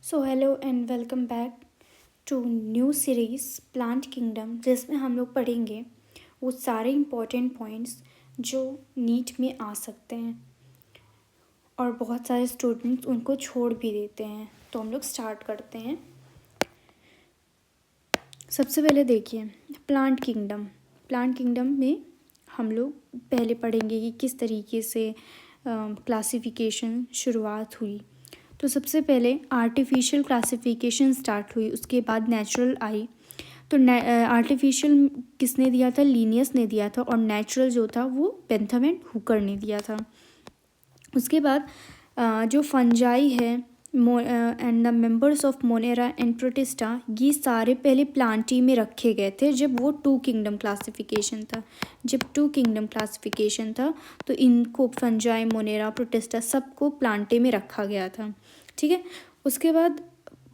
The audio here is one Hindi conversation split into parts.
So hello and welcome back to new series plant kingdom, जिसमें हम लोग पढ़ेंगे वो सारे इम्पोर्टेंट पॉइंट्स जो नीट में आ सकते हैं और बहुत सारे स्टूडेंट्स उनको छोड़ भी देते हैं। तो हम लोग स्टार्ट करते हैं। सबसे पहले देखिए प्लांट किंगडम में हम लोग पहले पढ़ेंगे कि किस तरीके से क्लासिफिकेशन शुरुआत हुई। तो सबसे पहले आर्टिफिशियल क्लासिफिकेशन स्टार्ट हुई, उसके बाद नेचुरल आई। तो आर्टिफिशियल किसने दिया था? लीनियस ने दिया था, और नेचुरल जो था वो बेंथम एंड हुकर ने दिया था। उसके बाद जो फंजाई है and the members of Monera and protista, ये सारे पहले प्लांटी में रखे गए थे जब वो टू किंगडम क्लासिफिकेशन था। तो इनको फंजाई, मोनेरा, प्रोटिस्टा सबको प्लांटे में रखा गया था। ठीक है। उसके बाद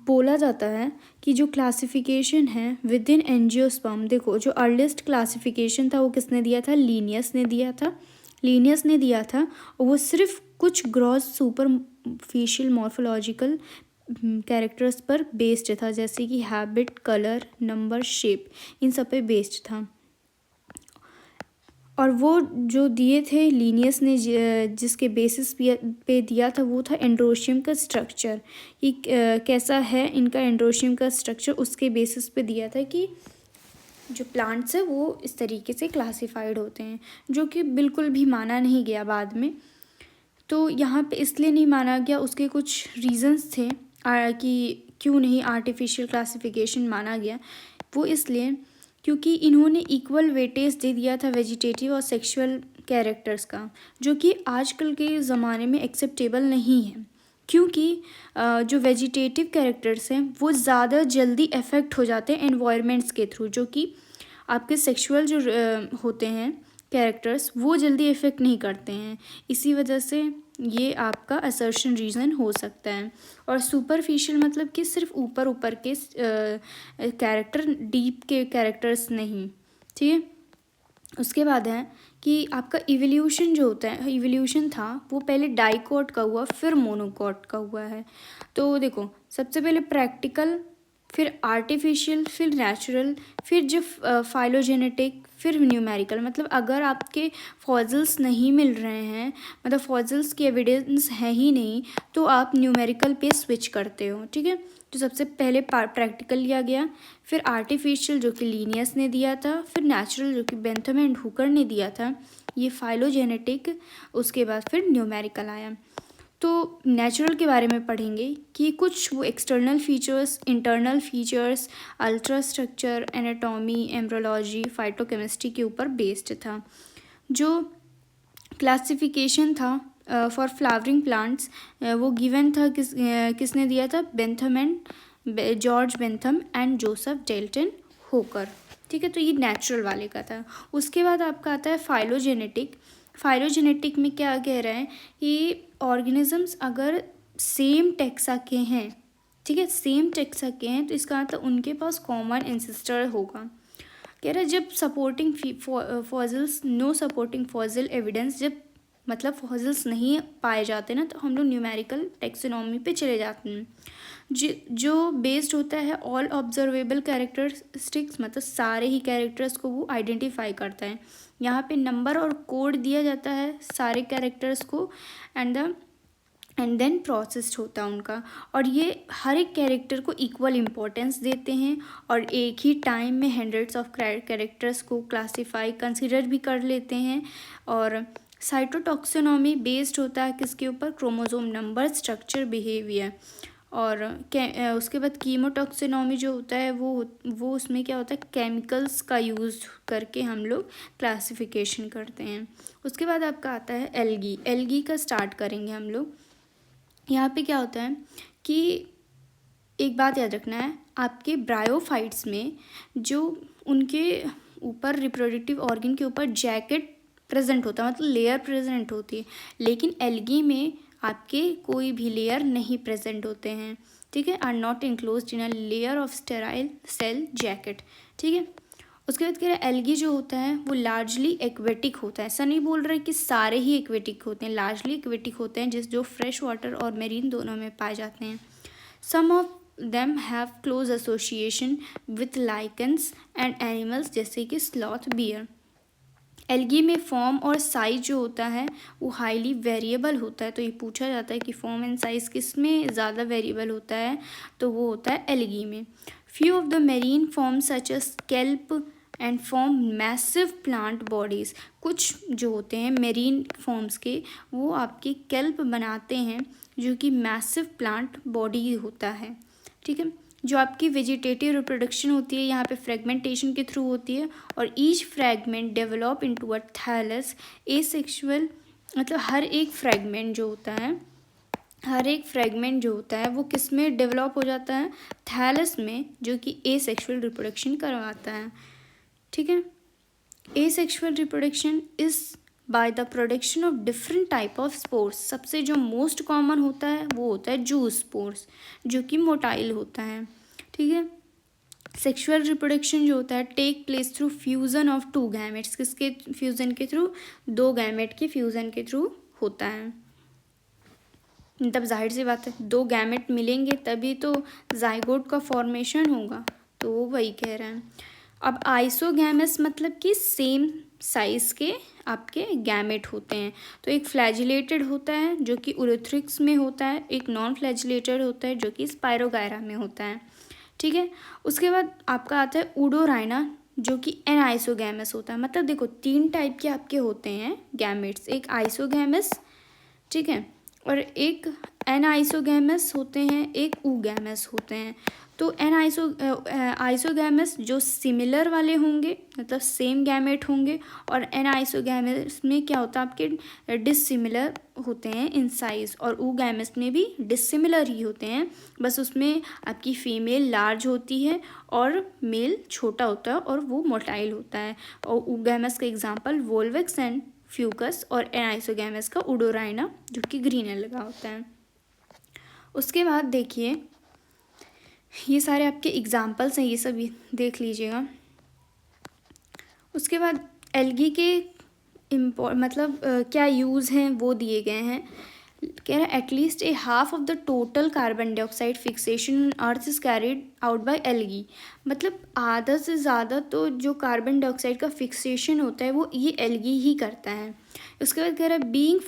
बोला जाता है कि जो क्लासिफिकेशन है विद इन एंजियोस्पर्म, देखो जो अर्लीस्ट क्लासिफिकेशन था वो किसने दिया था? लीनियस ने दिया था। और वो सिर्फ कुछ ग्रॉस सुपरफिशियल मॉर्फोलॉजिकल कैरेक्टर्स पर बेस्ड था, जैसे कि हैबिट, कलर, नंबर, शेप, इन सब पे बेस्ड था। और वो जो दिए थे लीनियस ने जिसके बेसिस पे दिया था वो था एंड्रोशियम का स्ट्रक्चर, कि कैसा है इनका एंड्रोशियम का स्ट्रक्चर, उसके बेसिस पे दिया था कि जो प्लांट्स है वो इस तरीके से क्लासिफाइड होते हैं, जो कि बिल्कुल भी माना नहीं गया बाद में। तो यहाँ पे इसलिए नहीं माना गया, उसके कुछ रीजंस थे कि क्यों नहीं आर्टिफिशियल क्लासिफिकेशन माना गया। वो इसलिए क्योंकि इन्होंने इक्वल वेटेज दे दिया था वेजिटेटिव और सेक्सुअल कैरेक्टर्स का, जो कि आजकल के ज़माने में एक्सेप्टेबल नहीं है। क्योंकि जो वेजिटेटिव कैरेक्टर्स हैं वो ज़्यादा जल्दी अफेक्ट हो जाते हैं एनवायरनमेंट्स के थ्रू, जो कि आपके सेक्सुअल जो होते हैं कैरेक्टर्स वो जल्दी इफ़ेक्ट नहीं करते हैं। इसी वजह से ये आपका असर्शन रीज़न हो सकता है। और सुपरफिशियल मतलब कि सिर्फ ऊपर ऊपर के कैरेक्टर, डीप के कैरेक्टर्स नहीं। ठीक है। उसके बाद है कि आपका इवोल्यूशन जो होता है, इवोल्यूशन था वो पहले डाइकॉट का हुआ, फिर मोनोकॉट का हुआ है। तो देखो सबसे पहले प्रैक्टिकल, फिर आर्टिफिशियल, फिर नेचुरल, फिर जो फाइलोजेनेटिक, फिर न्यूमेरिकल। मतलब अगर आपके फॉसिल्स नहीं मिल रहे हैं, मतलब फॉसिल्स की एविडेंस है ही नहीं, तो आप न्यूमेरिकल पे स्विच करते हो। ठीक है। तो सबसे पहले प्रैक्टिकल लिया गया, फिर आर्टिफिशियल जो कि लीनियस ने दिया था, फिर नेचुरल जो कि बेंथम एंड हुकर ने दिया था, ये फाइलोजेनेटिक, उसके बाद फिर न्यूमेरिकल आया। तो नेचुरल के बारे में पढ़ेंगे कि कुछ वो external features, internal features, ultra structure, anatomy, embryology, phytochemistry के ऊपर बेस्ड था। जो क्लासिफिकेशन था फॉर फ्लावरिंग प्लांट्स वो गिवन था किसने दिया था? George Bentham and Joseph Dalton Hooker. ठीक है। तो ये नेचुरल वाले का था। उसके बाद आपका आता है फाइलोजेनेटिक में क्या कह रहे हैं कि ऑर्गेनिजम्स अगर सेम टेक्सा के हैं, ठीक है, सेम टेक्सा के हैं, तो इसका मतलब उनके पास कॉमन एंसेस्टर होगा। कह रहा है जब supporting fossils, no supporting fossil evidence, जब मतलब फॉसिल्स नहीं पाए जाते ना, तो हम लोग न्यूमेरिकल टेक्सोनॉमी पे चले जाते हैं, जो बेस्ड होता है ऑल ऑब्जर्वेबल कैरेक्टरिस्टिक्स, मतलब सारे ही कैरेक्टर्स को वो आइडेंटिफाई करता है। यहाँ पे नंबर और कोड दिया जाता है सारे कैरेक्टर्स को, एंड देन प्रोसेस्ड होता है उनका। और ये हर एक कैरेक्टर को इक्वल इम्पोर्टेंस देते हैं, और एक ही टाइम में हंड्रेड्स ऑफ कैरेक्टर्स को क्लासीफाई कंसिडर भी कर लेते हैं। और साइटोटॉक्सोनॉमी बेस्ड होता है किसके ऊपर? Chromosome number, structure, behaviour. और उसके बाद कीमोटॉक्सोनॉमी जो होता है वो उसमें क्या होता है? केमिकल्स का यूज़ करके हम लोग क्लासिफिकेशन करते हैं। उसके बाद आपका आता है एल्गी का स्टार्ट करेंगे हम लोग। यहाँ पे क्या होता है कि एक बात याद रखना है, आपके ब्रायोफाइट्स में जो उनके ऊपर रिप्रोडक्टिव ऑर्गन के ऊपर जैकेट प्रेजेंट होता है, मतलब लेयर प्रेजेंट होती है, लेकिन एल्गी में आपके कोई भी लेयर नहीं प्रेजेंट होते हैं। ठीक है। Are not enclosed in a layer of sterile cell jacket. ठीक है। उसके बाद कह रहा है एल्गी जो होता है वो लार्जली एक्वेटिक होता है। ऐसा नहीं बोल रहे कि सारे ही एक्वेटिक होते हैं, लार्जली एक्वेटिक होते हैं, जो फ्रेश वाटर और मेरीन दोनों में पाए जाते हैं। सम of them have close association with lichens and animals जैसे कि स्लॉथ बियर। एल्गी में फॉर्म और साइज जो होता है वो हाईली वेरिएबल होता है। तो ये पूछा जाता है कि फॉर्म एंड साइज किस में ज़्यादा वेरिएबल होता है, तो वो होता है एल्गी में। Few of the marine form such as kelp and form massive plant bodies. कुछ जो होते हैं मेरीन फॉर्म्स के वो आपके केल्प बनाते हैं जो कि मैसिव प्लांट बॉडी होता है। ठीक है, जो आपकी वेजिटेटिव रिप्रोडक्शन होती है यहाँ पे फ्रेगमेंटेशन के थ्रू होती है और each fragment develop into a thallus asexual. मतलब हर एक फ्रैगमेंट जो होता है वो किस में डेवलप हो जाता है, थैलस में, जो कि एसेक्सुअल रिप्रोडक्शन करवाता है। ठीक है, asexual reproduction is by the production of different type of spores. सबसे जो मोस्ट कॉमन होता है वो होता है जू स्पोर्स, जो कि मोटाइल होता है। ठीक है, सेक्सुअल रिप्रोडक्शन जो होता है take place through fusion of two gametes. किसके फ्यूज़न के थ्रू, दो गैमेट के फ्यूज़न के थ्रू होता है। मतलब जाहिर सी बात है, दो गैमेट मिलेंगे तभी तो जाइगोट का फॉर्मेशन होगा, तो वो वही कह रहे हैं। अब आइसोगैमस मतलब कि सेम साइज़ के आपके गैमेट होते हैं। तो एक फ्लैजिलेटेड होता है जो कि उरेथ्रिक्स में होता है, एक नॉन फ्लैजिलेटेड होता है जो कि स्पायरोगायरा में होता है। ठीक है, उसके बाद आपका आता है उडोराइना जो कि एनाइसोगैमस होता है। मतलब देखो 3 टाइप के आपके होते हैं गैमेट्स, एक आइसोगैमस, ठीक है, और एक एनाइसोगैमस होते हैं, एक ऊगैमस होते हैं। तो आइसोगैमस जो सिमिलर वाले होंगे, मतलब सेम गैमेट होंगे, और एनाइसोगैमस में क्या होता है आपके डिसिमिलर होते हैं इन साइज़, और ऊगैमस में भी डिसिमिलर ही होते हैं, बस उसमें आपकी फीमेल लार्ज होती है और मेल छोटा होता है और वो मोटाइल होता है। और ऊगैमस का एग्जांपल वोल्वेक्स एंड फ्यूकस, और एनाइसोगैमस का उडोराइना जो कि ग्रीन लगा होता है। उसके बाद देखिए ये सारे आपके एग्जाम्पल्स हैं, ये सब देख लीजिएगा। उसके बाद एल्गी के मतलब क्या यूज़ हैं वो दिए गए हैं। कह रहा है at least A half of the total carbon dioxide fixation earth is carried out by algae. मतलब आधा से ज़्यादा तो जो कार्बन डाइऑक्साइड का फिक्सेशन होता है वो ये एल्गी ही करता है। उसके बाद कह रहा है बीइंग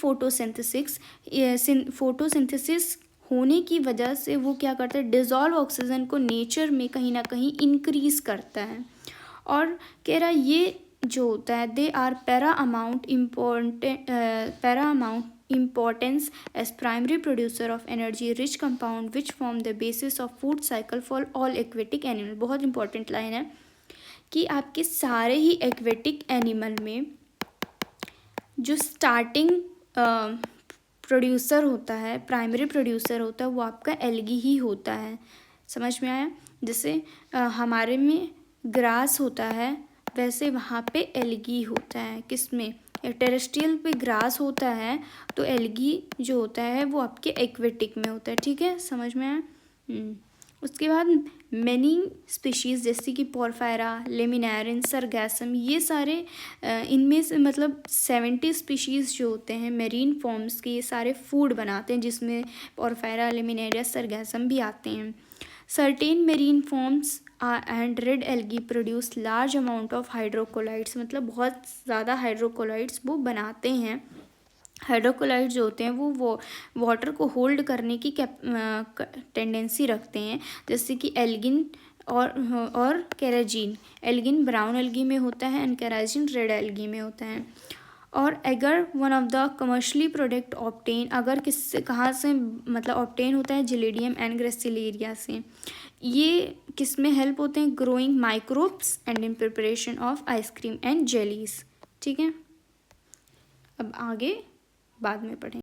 फोटोसिंथेसिस होने की वजह से वो क्या करता है, डिज़ोल्व ऑक्सीजन को नेचर में कहीं ना कहीं इंक्रीज करता है। और कह रहा है ये जो होता है they are paramount importance as primary producer of energy rich compound which form the basis of food cycle for all aquatic animal। बहुत इंपॉर्टेंट लाइन है कि आपके सारे ही एक्वेटिक एनिमल में जो स्टार्टिंग प्रोड्यूसर होता है, प्राइमरी प्रोड्यूसर होता है, वो आपका एल्गी ही होता है। समझ में आया? जैसे हमारे में ग्रास होता है वैसे वहाँ पे एल्गी होता है। किस में? टेरेस्ट्रियल पे ग्रास होता है तो एल्गी जो होता है वो आपके एक्वेटिक में होता है। ठीक है, समझ में आया? उसके बाद मैनी स्पीशीज़ जैसे कि पोरफायरा, लेमिनेरिन, सरगैसम, ये सारे इनमें से मतलब 70 स्पीशीज़ जो होते हैं मेरीन फॉर्म्स के, ये सारे फूड बनाते हैं जिसमें पोरफायरा, लेमिनेरिया, सरगैसम भी आते हैं। Certain marine forms and red algae produce large amount of hydrocolloids. मतलब बहुत ज़्यादा हाइड्रोकोलाइड्स वो बनाते हैं। हाइड्रोकोलाइड्स जो होते हैं वो वाटर को होल्ड करने की टेंडेंसी रखते हैं, जैसे कि एल्गिन और केराजिन। एल्गिन ब्राउन एल्गी में होता है एंड केराजिन रेड एल्गी में होता है। और अगर one of the commercially product obtain, अगर किससे कहाँ से मतलब ऑब्टेन होता है, जिलेडियम एंड ग्रेसिलेरिया से। ये किस में हेल्प होते हैं? Growing microbes and in preparation of ice cream and jellies. ठीक है, अब आगे बाद में पढ़ें।